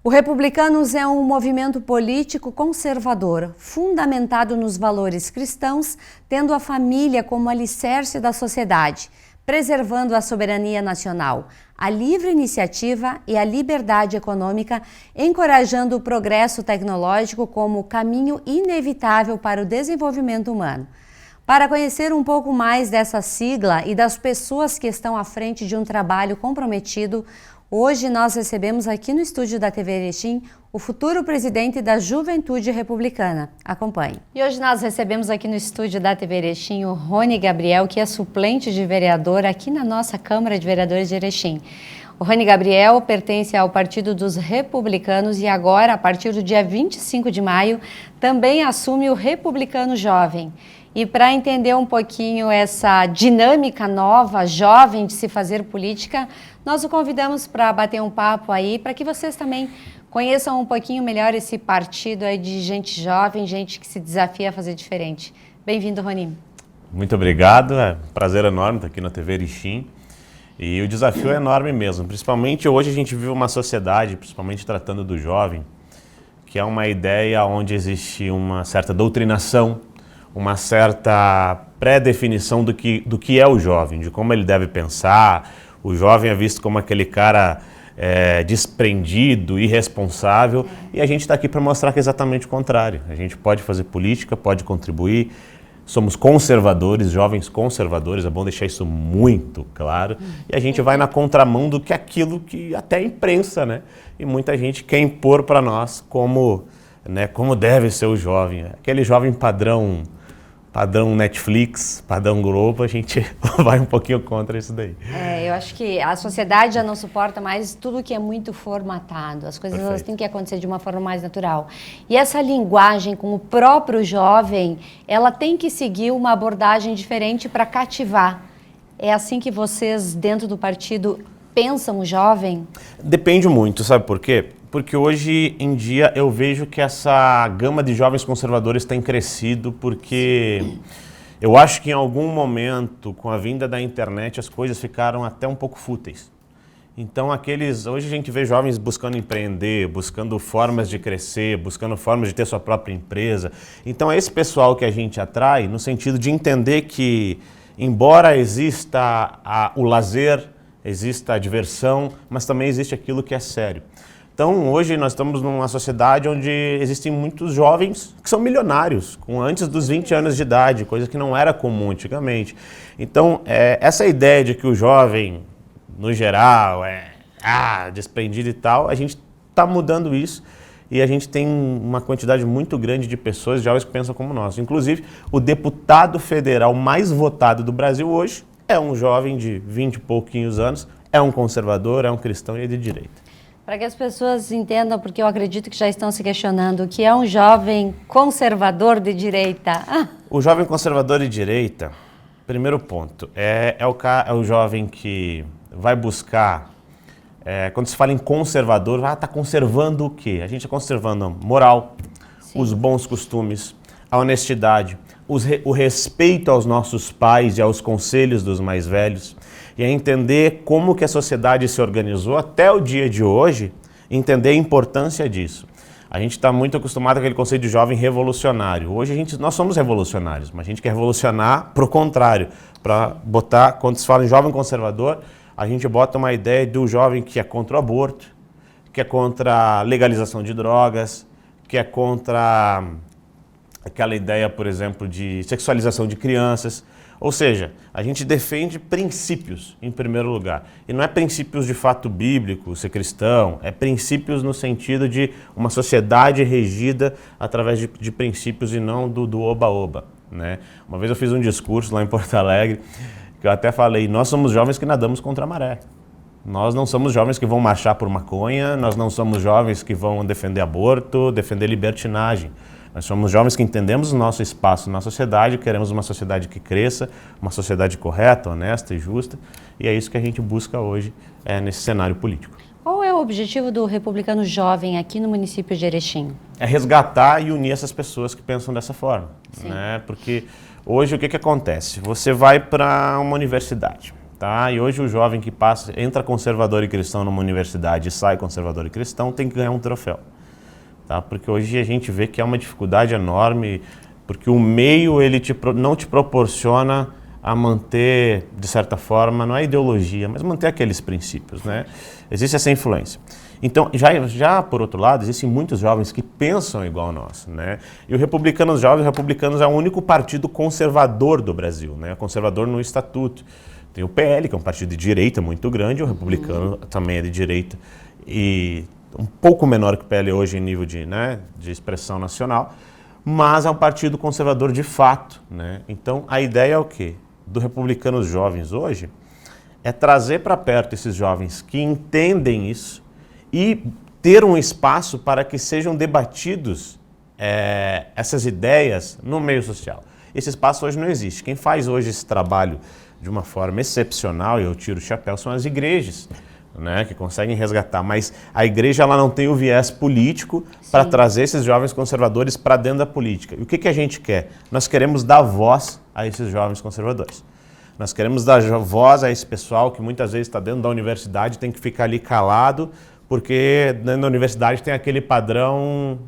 O Republicanos é um movimento político conservador, fundamentado nos valores cristãos, tendo a família como alicerce da sociedade, preservando a soberania nacional, a livre iniciativa e a liberdade econômica, encorajando o progresso tecnológico como caminho inevitável para o desenvolvimento humano. Para conhecer um pouco mais dessa sigla e das pessoas que estão à frente de um trabalho comprometido, hoje nós recebemos aqui no estúdio da TV Erechim o futuro presidente da Juventude Republicana. Acompanhe. E hoje nós recebemos aqui no estúdio da TV Erechim o Rony Gabriel, que é suplente de vereador aqui na nossa Câmara de Vereadores de Erechim. O Rony Gabriel pertence ao Partido dos Republicanos e agora, a partir do dia 25 de maio, também assume o Republicano Jovem. E para entender um pouquinho essa dinâmica nova, jovem, de se fazer política, nós o convidamos para bater um papo aí, para que vocês também conheçam um pouquinho melhor esse partido aí de gente jovem, gente que se desafia a fazer diferente. Bem-vindo, Rony. Muito obrigado, é um prazer enorme estar aqui na TV Erechim. E o desafio é enorme mesmo, principalmente hoje a gente vive uma sociedade, principalmente tratando do jovem, que é uma ideia onde existe uma certa doutrinação, uma certa pré-definição do que é o jovem, de como ele deve pensar. O jovem é visto como aquele cara desprendido, irresponsável, e a gente está aqui para mostrar que é exatamente o contrário. A gente pode fazer política, pode contribuir, somos conservadores, jovens conservadores, é bom deixar isso muito claro, e a gente vai na contramão do que aquilo que até a imprensa, né? E muita gente quer impor para nós como deve ser o jovem, aquele jovem padrão Netflix, padrão Globo, a gente vai um pouquinho contra isso daí. Eu acho que a sociedade já não suporta mais tudo que é muito formatado. As coisas elas têm que acontecer de uma forma mais natural. E essa linguagem com o próprio jovem, ela tem que seguir uma abordagem diferente para cativar. É assim que vocês, dentro do partido, pensam o jovem? Depende muito, sabe por quê? Porque hoje em dia eu vejo que essa gama de jovens conservadores tem crescido, porque eu acho que em algum momento, com a vinda da internet, as coisas ficaram até um pouco fúteis. Então hoje a gente vê jovens buscando empreender, buscando formas de crescer, buscando formas de ter sua própria empresa. Então é esse pessoal que a gente atrai no sentido de entender que, embora exista o lazer, exista a diversão, mas também existe aquilo que é sério. Então, hoje nós estamos numa sociedade onde existem muitos jovens que são milionários, com antes dos 20 anos de idade, coisa que não era comum antigamente. Então, essa ideia de que o jovem, no geral, é desprendido e tal, a gente está mudando isso e a gente tem uma quantidade muito grande de pessoas, jovens que pensam como nós. Inclusive, o deputado federal mais votado do Brasil hoje é um jovem de 20 e pouquinhos anos, é um conservador, é um cristão e é de direita. Para que as pessoas entendam, porque eu acredito que já estão se questionando, o que é um jovem conservador de direita? O jovem conservador de direita, primeiro ponto, é o jovem que vai buscar, quando se fala em conservador, está conservando o quê? A gente está conservando a moral, sim, os bons costumes, a honestidade, o respeito aos nossos pais e aos conselhos dos mais velhos, e a entender como que a sociedade se organizou até o dia de hoje, entender a importância disso. A gente está muito acostumado com aquele conceito de jovem revolucionário. Hoje nós somos revolucionários, mas a gente quer revolucionar para o contrário. Para botar, quando se fala em jovem conservador, a gente bota uma ideia do jovem que é contra o aborto, que é contra a legalização de drogas, que é contra aquela ideia, por exemplo, de sexualização de crianças. Ou seja, a gente defende princípios em primeiro lugar. E não é princípios de fato bíblico, ser cristão, é princípios no sentido de uma sociedade regida através de princípios e não do oba-oba, né? Uma vez eu fiz um discurso lá em Porto Alegre, que eu até falei, nós somos jovens que nadamos contra a maré. Nós não somos jovens que vão marchar por maconha, nós não somos jovens que vão defender aborto, defender libertinagem. Nós somos jovens que entendemos o nosso espaço na sociedade, queremos uma sociedade que cresça, uma sociedade correta, honesta e justa, e é isso que a gente busca hoje nesse cenário político. Qual é o objetivo do Republicano Jovem aqui no município de Erechim? É resgatar e unir essas pessoas que pensam dessa forma, né? Porque hoje o que acontece? Você vai para uma universidade, tá? E hoje o jovem que entra conservador e cristão numa universidade e sai conservador e cristão tem que ganhar um troféu, tá? Porque hoje a gente vê que é uma dificuldade enorme, porque o meio ele não te proporciona a manter, de certa forma, não é ideologia, mas manter aqueles princípios, né? Existe essa influência. Então, já por outro lado, existem muitos jovens que pensam igual a nós, né? E o Republicanos Jovens, o Republicanos é o único partido conservador do Brasil, né? Conservador no estatuto. Tem o PL, que é um partido de direita muito grande, o Republicano também é de direita e um pouco menor que o PL hoje em nível de expressão nacional, mas é um partido conservador de fato, né? Então, a ideia é o quê? Do Republicanos Jovens hoje é trazer para perto esses jovens que entendem isso e ter um espaço para que sejam debatidos essas ideias no meio social. Esse espaço hoje não existe. Quem faz hoje esse trabalho de uma forma excepcional, e eu tiro o chapéu, são as igrejas, né, que conseguem resgatar. Mas a igreja ela não tem o viés político para trazer esses jovens conservadores para dentro da política. E o que a gente quer? Nós queremos dar voz a esses jovens conservadores. Nós queremos dar voz a esse pessoal que muitas vezes está dentro da universidade, tem que ficar ali calado, porque dentro da universidade tem aquele padrão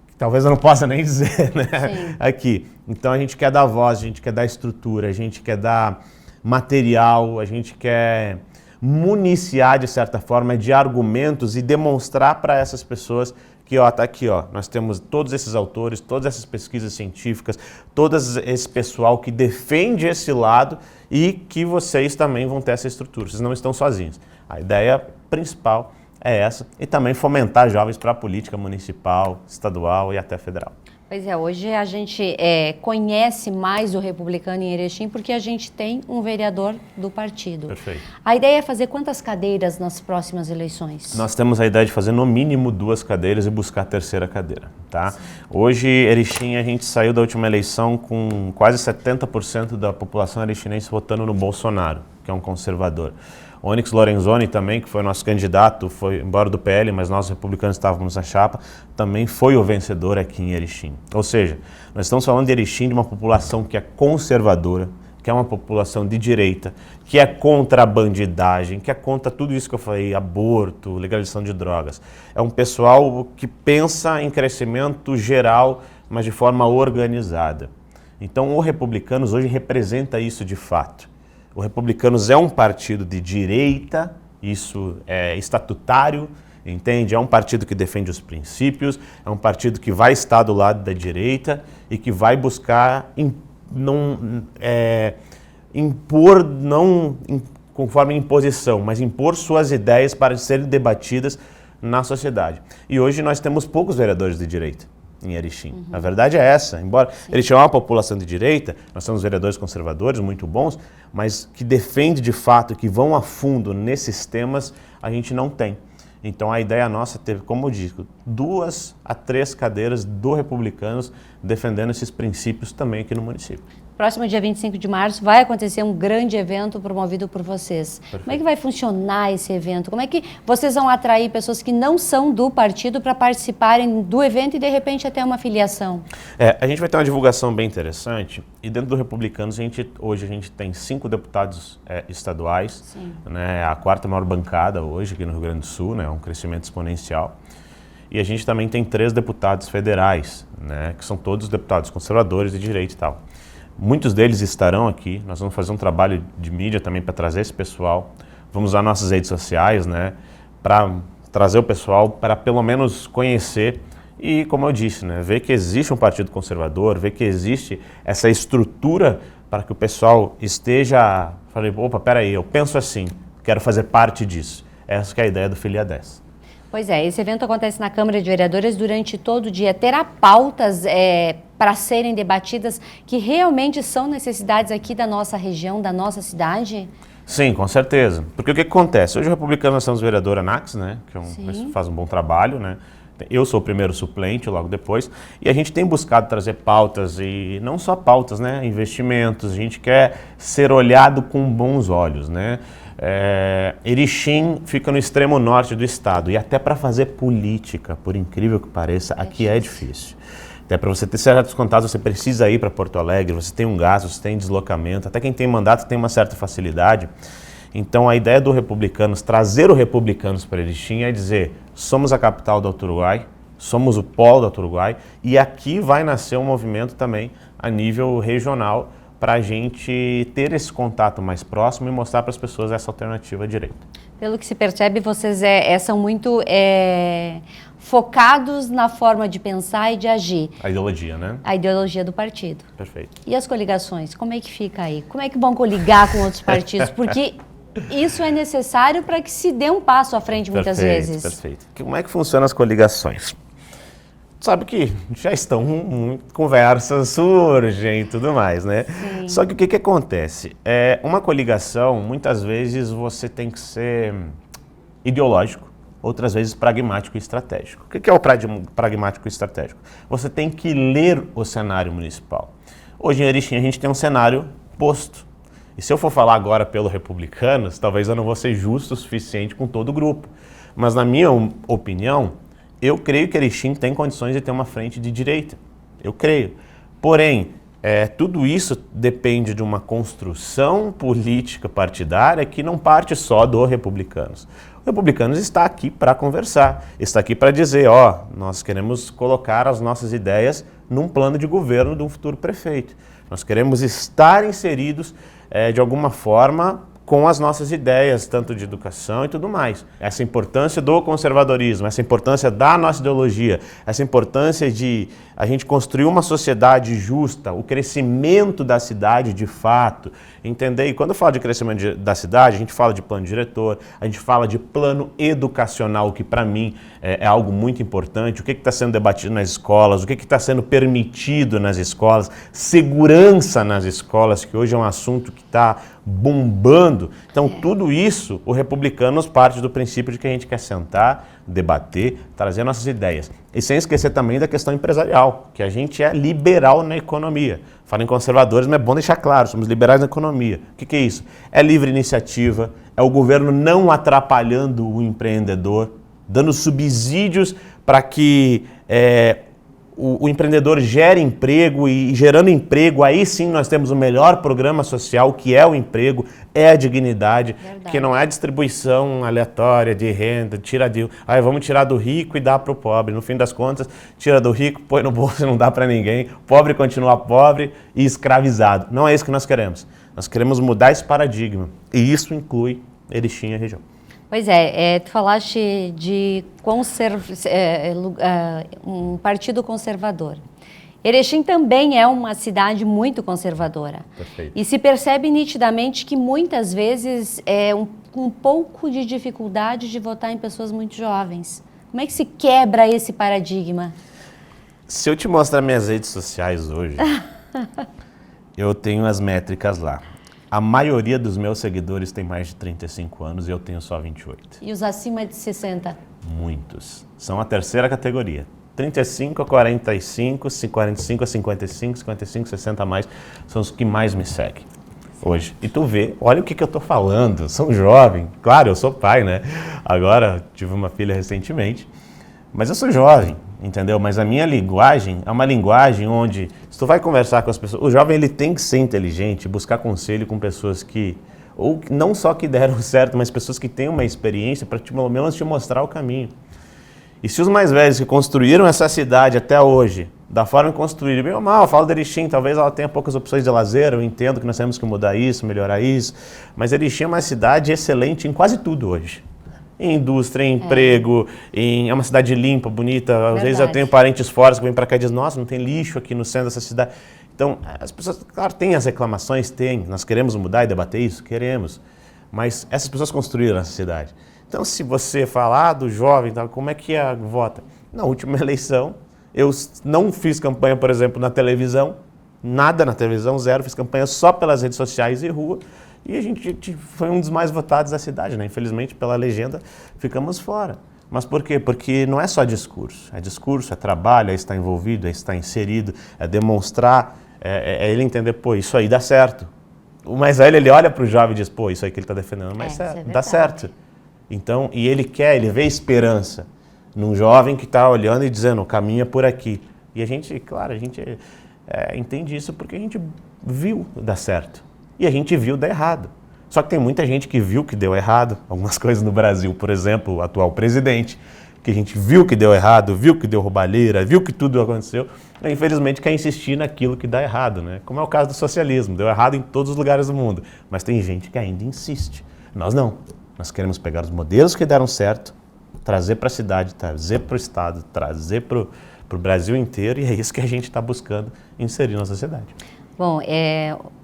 que talvez eu não possa nem dizer, né? Aqui. Então a gente quer dar voz, a gente quer dar estrutura, a gente quer dar material, a gente quer municiar de certa forma de argumentos e demonstrar para essas pessoas que, ó, tá aqui, ó, nós temos todos esses autores, todas essas pesquisas científicas, todo esse pessoal que defende esse lado e que vocês também vão ter essa estrutura, vocês não estão sozinhos. A ideia principal é essa e também fomentar jovens para a política municipal, estadual e até federal. Pois é, hoje a gente conhece mais o Republicano em Erechim porque a gente tem um vereador do partido. Perfeito. A ideia é fazer quantas cadeiras nas próximas eleições? Nós temos a ideia de fazer no mínimo 2 cadeiras e buscar a terceira cadeira, tá? Hoje, Erechim, a gente saiu da última eleição com quase 70% da população erechinense votando no Bolsonaro, que é um conservador. Onyx Lorenzoni também, que foi nosso candidato, foi embora do PL, mas nós republicanos estávamos na chapa, também foi o vencedor aqui em Erechim. Ou seja, nós estamos falando de Erechim, de uma população que é conservadora, que é uma população de direita, que é contra a bandidagem, que é contra tudo isso que eu falei, aborto, legalização de drogas. É um pessoal que pensa em crescimento geral, mas de forma organizada. Então, o Republicanos hoje representa isso de fato. O Republicanos é um partido de direita, isso é estatutário, entende? É um partido que defende os princípios, é um partido que vai estar do lado da direita e que vai buscar impor, não conforme imposição, mas impor suas ideias para serem debatidas na sociedade. E hoje nós temos poucos vereadores de direita em Erechim. A verdade é essa. Embora Erechim é uma população de direita, nós temos vereadores conservadores muito bons, mas que defende de fato, que vão a fundo nesses temas, a gente não tem. Então a ideia nossa teve, como eu digo, 2 a 3 cadeiras do Republicanos defendendo esses princípios também aqui no município. Próximo dia 25 de março vai acontecer um grande evento promovido por vocês. Perfeito. Como é que vai funcionar esse evento? Como é que vocês vão atrair pessoas que não são do partido para participarem do evento e de repente até uma filiação? A gente vai ter uma divulgação bem interessante e dentro do Republicanos hoje a gente tem 5 deputados estaduais, né, a 4ª maior bancada hoje aqui no Rio Grande do Sul, né, um crescimento exponencial. E a gente também tem 3 deputados federais, né, que são todos deputados conservadores de direita e tal. Muitos deles estarão aqui, nós vamos fazer um trabalho de mídia também para trazer esse pessoal. Vamos usar nossas redes sociais, né, para trazer o pessoal para pelo menos conhecer e, como eu disse, né, ver que existe um partido conservador, ver que existe essa estrutura para que o pessoal esteja... Falei, opa, peraí, eu penso assim, quero fazer parte disso. Essa que é a ideia do Filia 10. Pois é, esse evento acontece na Câmara de Vereadores durante todo o dia. Terá pautas para serem debatidas que realmente são necessidades aqui da nossa região, da nossa cidade? Sim, com certeza. Porque o que acontece? Hoje o Republicano nós temos o vereador Anax, né, que faz um bom trabalho, né? Eu sou o primeiro suplente, logo depois, e a gente tem buscado trazer pautas, e não só pautas, né, investimentos, a gente quer ser olhado com bons olhos, né? Erechim fica no extremo norte do estado, e até para fazer política, por incrível que pareça, aqui é difícil. Até para você ter certos contatos, você precisa ir para Porto Alegre, você tem um gasto, você tem deslocamento, até quem tem mandato tem uma certa facilidade. Então a ideia do Republicanos, trazer o Republicanos para Erechim é dizer, somos a capital do Alto Uruguai, somos o polo do Alto Uruguai, e aqui vai nascer um movimento também a nível regional para a gente ter esse contato mais próximo e mostrar para as pessoas essa alternativa direita. Pelo que se percebe, vocês são muito focados na forma de pensar e de agir. A ideologia, né? A ideologia do partido. Perfeito. E as coligações, como é que fica aí? Como é que vão coligar com outros partidos? Porque isso é necessário para que se dê um passo à frente muitas vezes. Perfeito. Como é que funcionam as coligações? Sabe que já estão conversas surgem e tudo mais, né? Sim. Só que o que acontece? Uma coligação, muitas vezes você tem que ser ideológico, outras vezes pragmático e estratégico. O que é o pragmático e estratégico? Você tem que ler o cenário municipal. Hoje em Erechim a gente tem um cenário posto. E se eu for falar agora pelo Republicanos, talvez eu não vou ser justo o suficiente com todo o grupo. Mas na minha opinião, eu creio que Erechim tem condições de ter uma frente de direita. Eu creio. Porém, tudo isso depende de uma construção política partidária que não parte só do Republicanos. O Republicanos está aqui para conversar, está aqui para dizer, nós queremos colocar as nossas ideias num plano de governo de um futuro prefeito. Nós queremos estar inseridos de alguma forma com as nossas ideias, tanto de educação e tudo mais. Essa importância do conservadorismo, essa importância da nossa ideologia, essa importância de a gente construir uma sociedade justa, o crescimento da cidade de fato, entender? E quando eu falo de crescimento da cidade, a gente fala de plano diretor, a gente fala de plano educacional, que para mim é algo muito importante. O que está sendo debatido nas escolas, o que está sendo permitido nas escolas, segurança nas escolas, que hoje é um assunto que está bombando. Então, tudo isso, o Republicanos parte do princípio de que a gente quer sentar, debater, trazer nossas ideias. E sem esquecer também da questão empresarial, que a gente é liberal na economia. Falo em conservadores, mas é bom deixar claro, somos liberais na economia. O que é isso? É livre iniciativa, é o governo não atrapalhando o empreendedor, dando subsídios para que o empreendedor gere emprego, e gerando emprego, aí sim nós temos o melhor programa social, que é o emprego, é a dignidade. Verdade. Que não é a distribuição aleatória de renda, vamos tirar do rico e dar para o pobre. No fim das contas, tira do rico, põe no bolso e não dá para ninguém, o pobre continua pobre e escravizado. Não é isso que nós queremos. Nós queremos mudar esse paradigma, e isso inclui Erechim e a região. Pois tu falaste de um partido conservador. Erechim também é uma cidade muito conservadora. Perfeito. E se percebe nitidamente que muitas vezes um pouco de dificuldade de votar em pessoas muito jovens. Como é que se quebra esse paradigma? Se eu te mostrar minhas redes sociais hoje, eu tenho as métricas lá. A maioria dos meus seguidores tem mais de 35 anos e eu tenho só 28. E os acima de 60? Muitos. São a terceira categoria. 35 a 45, 45 a 55, 55 a 60 a mais, são os que mais me seguem hoje. E tu vê, olha o que eu tô falando, são jovem. Claro, eu sou pai, né? Agora tive uma filha recentemente, mas eu sou jovem. Entendeu? Mas a minha linguagem é uma linguagem onde, se tu vai conversar com as pessoas, o jovem ele tem que ser inteligente, buscar conselho com pessoas que, ou não só que deram certo, mas pessoas que têm uma experiência para pelo menos te mostrar o caminho. E se os mais velhos que construíram essa cidade até hoje, da forma que construíram, bem ou mal, eu falo de Erechim, talvez ela tenha poucas opções de lazer, eu entendo que nós temos que mudar isso, melhorar isso, mas Erechim é uma cidade excelente em quase tudo hoje. Em indústria, em emprego, é uma cidade limpa, bonita. Às Verdade. vezes eu tenho parentes fora que vêm para cá e dizem, nossa, não tem lixo aqui no centro dessa cidade. Então, as pessoas, claro, têm as reclamações, nós queremos mudar e debater isso? Queremos. Mas essas pessoas construíram essa cidade. Então, se você falar do jovem, como é que vota? Na última eleição, eu não fiz campanha, por exemplo, na televisão, nada na televisão, zero, fiz campanha só pelas redes sociais e rua. E a gente foi um dos mais votados da cidade, né? Infelizmente, pela legenda, ficamos fora. Mas por quê? Porque não é só discurso. É discurso, é trabalho, é estar envolvido, é estar inserido, é demonstrar, é ele entender, pô, isso aí dá certo. O mais velho, ele olha para o jovem e diz, pô, isso aí que ele está defendendo, mas dá certo. Então, e ele vê esperança num jovem que está olhando e dizendo, o caminho é por aqui. E a gente, claro, a gente entende isso porque a gente viu dar certo. E a gente viu dar errado. Só que tem muita gente que viu que deu errado. Algumas coisas no Brasil, por exemplo, o atual presidente, que a gente viu que deu errado, viu que deu roubalheira, viu que tudo aconteceu. E, infelizmente, quer insistir naquilo que dá errado, né? Como é o caso do socialismo. Deu errado em todos os lugares do mundo. Mas tem gente que ainda insiste. Nós não. Nós queremos pegar os modelos que deram certo, trazer para a cidade, trazer para o estado, trazer para o Brasil inteiro, e é isso que a gente está buscando inserir na sociedade. Bom,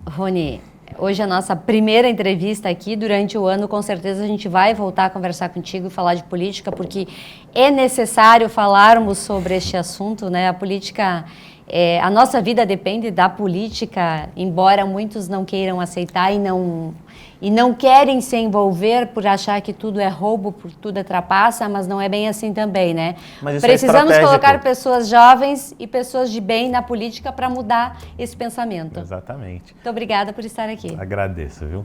Rony, hoje é a nossa primeira entrevista aqui. Durante o ano, com certeza, a gente vai voltar a conversar contigo e falar de política, porque é necessário falarmos sobre este assunto, né? A política, a nossa vida depende da política, embora muitos não queiram aceitar e não querem se envolver por achar que tudo é roubo, por tudo é trapaça, mas não é bem assim também, né? Mas isso precisamos é colocar pessoas jovens e pessoas de bem na política para mudar esse pensamento. Exatamente. Muito obrigada por estar aqui. Agradeço, viu?